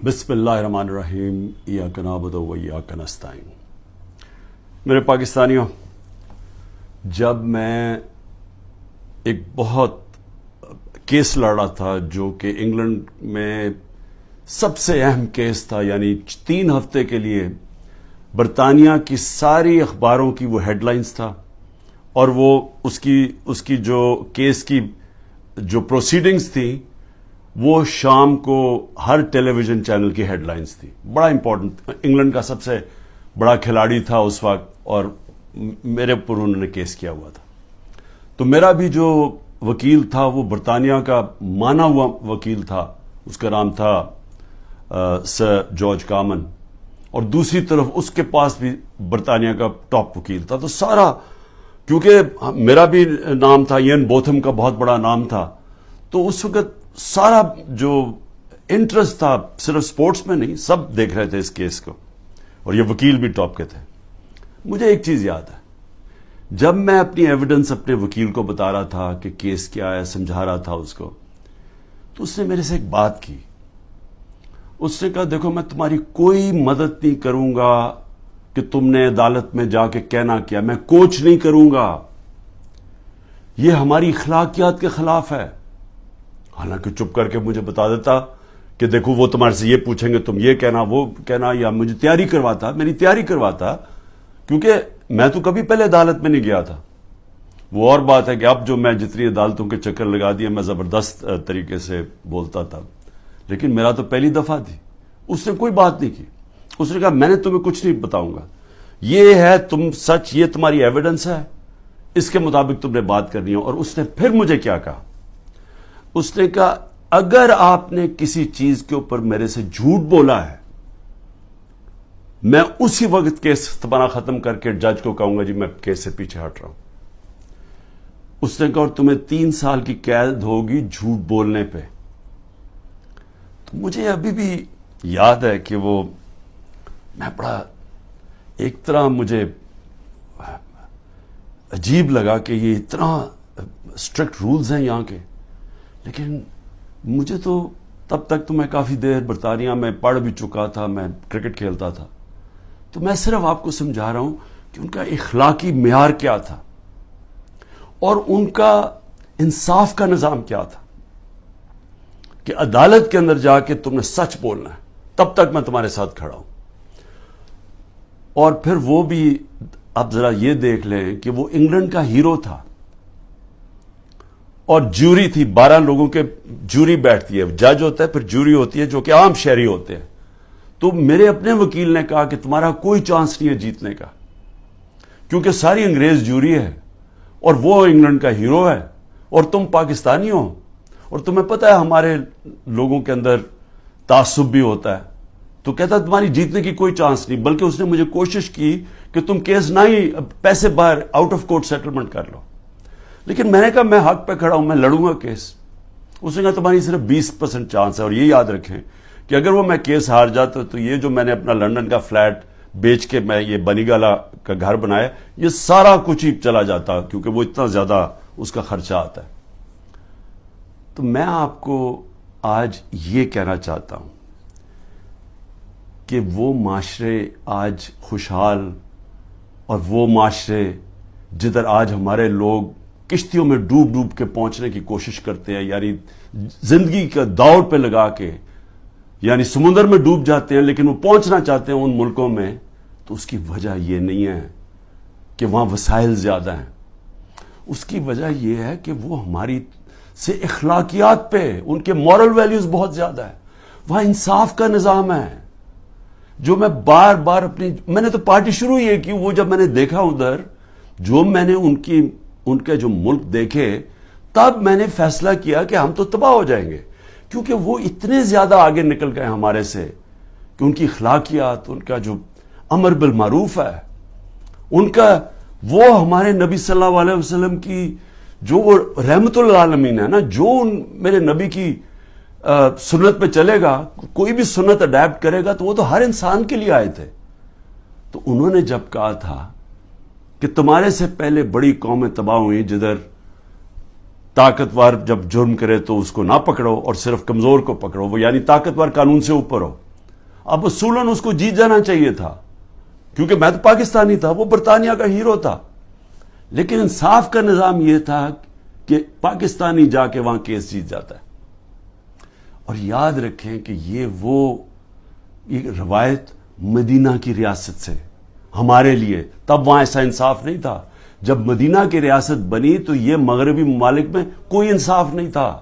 بسم اللہ الرحمن الرحیم ایاک نعبد و ایاک نستعین۔ میرے پاکستانیوں، جب میں ایک بہت کیس لڑ رہا تھا جو کہ انگلینڈ میں سب سے اہم کیس تھا، یعنی 3 ہفتے کے لیے برطانیہ کی ساری اخباروں کی وہ ہیڈ لائنز تھا، اور وہ اس کی جو کیس کی جو پروسیڈنگز تھیں وہ شام کو ہر ٹیلی ویژن چینل کی ہیڈ لائنز تھی۔ بڑا امپورٹنٹ، انگلینڈ کا سب سے بڑا کھلاڑی تھا اس وقت، اور میرے اوپر انہوں نے کیس کیا ہوا تھا۔ تو میرا بھی جو وکیل تھا وہ برطانیہ کا مانا ہوا وکیل تھا، اس کا نام تھا سر جارج کامن، اور دوسری طرف اس کے پاس بھی برطانیہ کا ٹاپ وکیل تھا۔ تو سارا، کیونکہ میرا بھی نام تھا، ایئن بوتھم کا بہت بڑا نام تھا، تو اس وقت سارا جو انٹرسٹ تھا صرف سپورٹس میں نہیں، سب دیکھ رہے تھے اس کیس کو، اور یہ وکیل بھی ٹاپ کے تھے۔ مجھے ایک چیز یاد ہے، جب میں اپنی ایویڈنس اپنے وکیل کو بتا رہا تھا کہ کیس کیا ہے، سمجھا رہا تھا اس کو، تو اس نے میرے سے ایک بات کی۔ اس نے کہا، دیکھو میں تمہاری کوئی مدد نہیں کروں گا کہ تم نے عدالت میں جا کے کہنا کیا، میں کوچ نہیں کروں گا، یہ ہماری اخلاقیات کے خلاف ہے۔ حالانکہ چپ کر کے مجھے بتا دیتا کہ دیکھو وہ تمہارے سے یہ پوچھیں گے، تم یہ کہنا وہ کہنا، یا مجھے میری تیاری کرواتا، کیونکہ میں تو کبھی پہلے عدالت میں نہیں گیا تھا۔ وہ اور بات ہے کہ اب جو میں جتنی عدالتوں کے چکر لگا دیا، میں زبردست طریقے سے بولتا تھا، لیکن میرا تو پہلی دفعہ تھی۔ اس نے کوئی بات نہیں کی، اس نے کہا میں نے تمہیں کچھ نہیں بتاؤں گا، یہ ہے تم سچ، یہ تمہاری ایویڈنس ہے، اس کے مطابق تم نے بات کرنی ہے۔ اور اس نے پھر مجھے کیا کہا، اس نے کہا اگر آپ نے کسی چیز کے اوپر میرے سے جھوٹ بولا ہے، میں اسی وقت کیس تمہارا ختم کر کے جج کو کہوں گا جی میں کیس سے پیچھے ہٹ رہا ہوں۔ اس نے کہا اور تمہیں 3 سال کی قید ہوگی جھوٹ بولنے پہ۔ تو مجھے ابھی بھی یاد ہے کہ وہ میں بڑا ایک طرح مجھے عجیب لگا کہ یہ اتنا اسٹرکٹ رولز ہیں یہاں کے، لیکن مجھے تو تب تک تو میں کافی دیر برطانیہ میں پڑھ بھی چکا تھا، میں کرکٹ کھیلتا تھا، تو میں صرف آپ کو سمجھا رہا ہوں کہ ان کا اخلاقی معیار کیا تھا اور ان کا انصاف کا نظام کیا تھا، کہ عدالت کے اندر جا کے تم نے سچ بولنا ہے، تب تک میں تمہارے ساتھ کھڑا ہوں۔ اور پھر وہ بھی آپ ذرا یہ دیکھ لیں کہ وہ انگلینڈ کا ہیرو تھا، اور جوری تھی، 12 لوگوں کے جوری بیٹھتی ہے، جج ہوتا ہے، پھر جوری ہوتی ہے جو کہ عام شہری ہوتے ہیں۔ تو میرے اپنے وکیل نے کہا کہ تمہارا کوئی چانس نہیں ہے جیتنے کا، کیونکہ ساری انگریز جوری ہے اور وہ انگلینڈ کا ہیرو ہے، اور تم پاکستانی ہو، اور تمہیں پتہ ہے ہمارے لوگوں کے اندر تعصب بھی ہوتا ہے۔ تو کہتا تمہاری جیتنے کی کوئی چانس نہیں، بلکہ اس نے مجھے کوشش کی کہ تم کیس نہ ہی پیسے باہر آؤٹ آف کورٹ سیٹلمنٹ کر لو، لیکن میں نے کہا میں حق پہ کھڑا ہوں، میں لڑوں گا کیس۔ اس نے کہا تمہاری صرف 20% چانس ہے، اور یہ یاد رکھیں کہ اگر وہ میں کیس ہار جاتا تو یہ جو میں نے اپنا لندن کا فلیٹ بیچ کے میں یہ بنی گالا کا گھر بنایا، یہ سارا کچھ ہی چلا جاتا، کیونکہ وہ اتنا زیادہ اس کا خرچہ آتا ہے۔ تو میں آپ کو آج یہ کہنا چاہتا ہوں کہ وہ معاشرے آج خوشحال، اور وہ معاشرے جدھر آج ہمارے لوگ کشتیوں میں ڈوب ڈوب کے پہنچنے کی کوشش کرتے ہیں، یعنی زندگی کا دوڑ پہ لگا کے، یعنی سمندر میں ڈوب جاتے ہیں لیکن وہ پہنچنا چاہتے ہیں ان ملکوں میں، تو اس کی وجہ یہ نہیں ہے کہ وہاں وسائل زیادہ ہیں، اس کی وجہ یہ ہے کہ وہ ہماری سے اخلاقیات پہ، ان کے مورل ویلیوز بہت زیادہ ہے، وہاں انصاف کا نظام ہے۔ جو میں بار بار میں نے تو پارٹی شروع یہ کی، وہ جب میں نے دیکھا ادھر، جو میں نے ان کے جو ملک دیکھے، تب میں نے فیصلہ کیا کہ ہم تو تباہ ہو جائیں گے، کیونکہ وہ اتنے زیادہ آگے نکل گئے ہمارے سے کہ ان کی اخلاقیات، ان کا جو امر بالمعروف ہے، ان کا وہ ہمارے نبی صلی اللہ علیہ وسلم کی جو وہ رحمت للعالمین ہے نا، جو میرے نبی کی سنت پہ چلے گا، کوئی بھی سنت اڈیپٹ کرے گا تو وہ تو ہر انسان کے لیے آئے تھے۔ تو انہوں نے جب کہا تھا کہ تمہارے سے پہلے بڑی قومیں تباہ ہوئی، جدھر طاقتور جب جرم کرے تو اس کو نہ پکڑو اور صرف کمزور کو پکڑو، وہ یعنی طاقتور قانون سے اوپر ہو، اب اصولاً اس کو جیت جانا چاہیے تھا، کیونکہ میں تو پاکستانی تھا، وہ برطانیہ کا ہیرو تھا، لیکن انصاف کا نظام یہ تھا کہ پاکستانی جا کے وہاں کیس جیت جاتا ہے۔ اور یاد رکھیں کہ یہ روایت مدینہ کی ریاست سے ہمارے لیے، تب وہاں ایسا انصاف نہیں تھا۔ جب مدینہ کی ریاست بنی تو یہ مغربی ممالک میں کوئی انصاف نہیں تھا۔